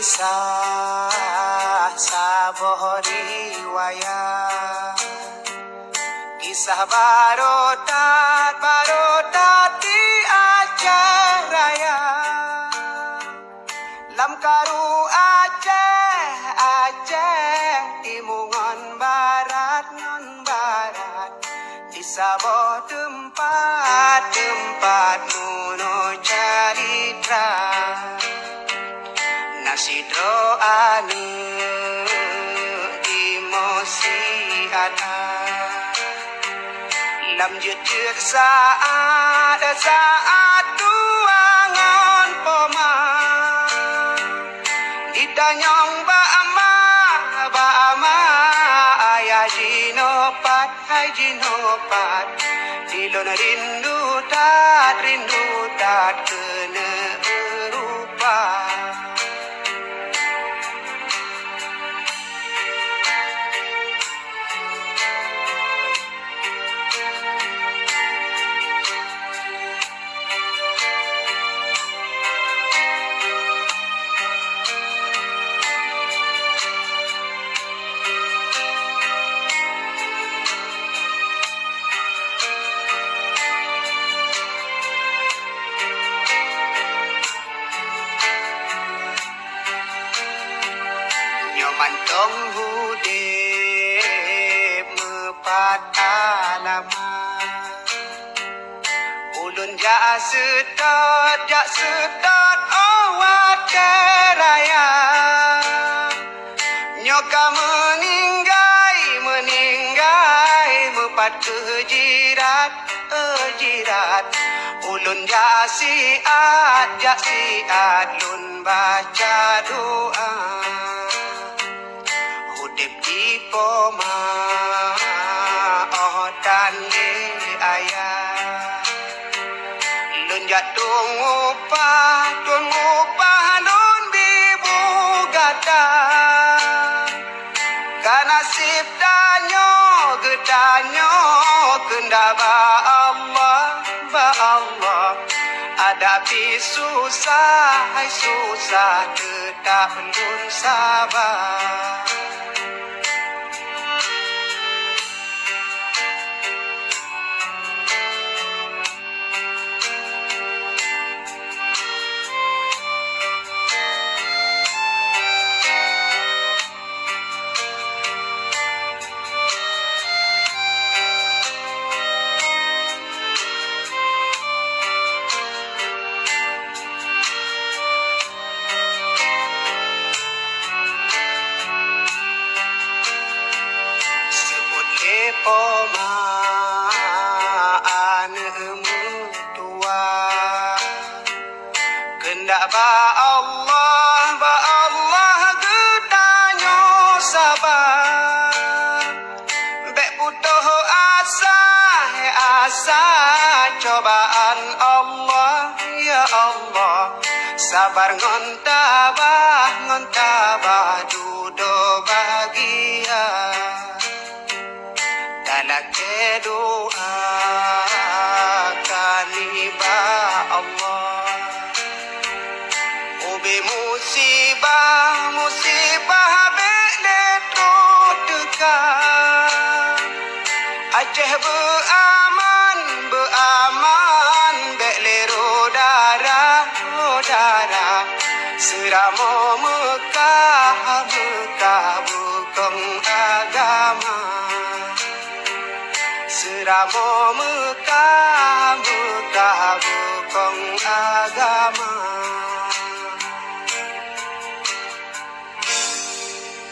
Kisah sebuah riwayat, kisah barodat di Aceh Raya. Lam karu Aceh timungan barat non barat, di sebuah tempat muno cerita. Nasi doane emosi ada, lam jut saat tuangan poma, ditanyong ba ama ayah jinopat hai jinopat, dilon rindu tat kena rupa. Mantong hudip mepat alamat, ulun jak sedot awak keraya. Nyoka meninggai mepat kejirat ulun jak siat lun baca doa. Hudip di poma dan di ayah, lun jatuh ngupah lun bibu gata. Kanasib gedanyo kenda ba Allah, hadapi susah tetap lun sabar. Poma anemu tua, kendak ba Allah gedanyo sabar. Bek butuh asa cobaan Allah ya Allah, sabar ngon tabah dudo bahagia. Laki doa kali ba Allah, ubi musibah bele dekat. Aceh beaman bele rodara, seramo Mekah bukan agama. Seramo Mekah bukan agama.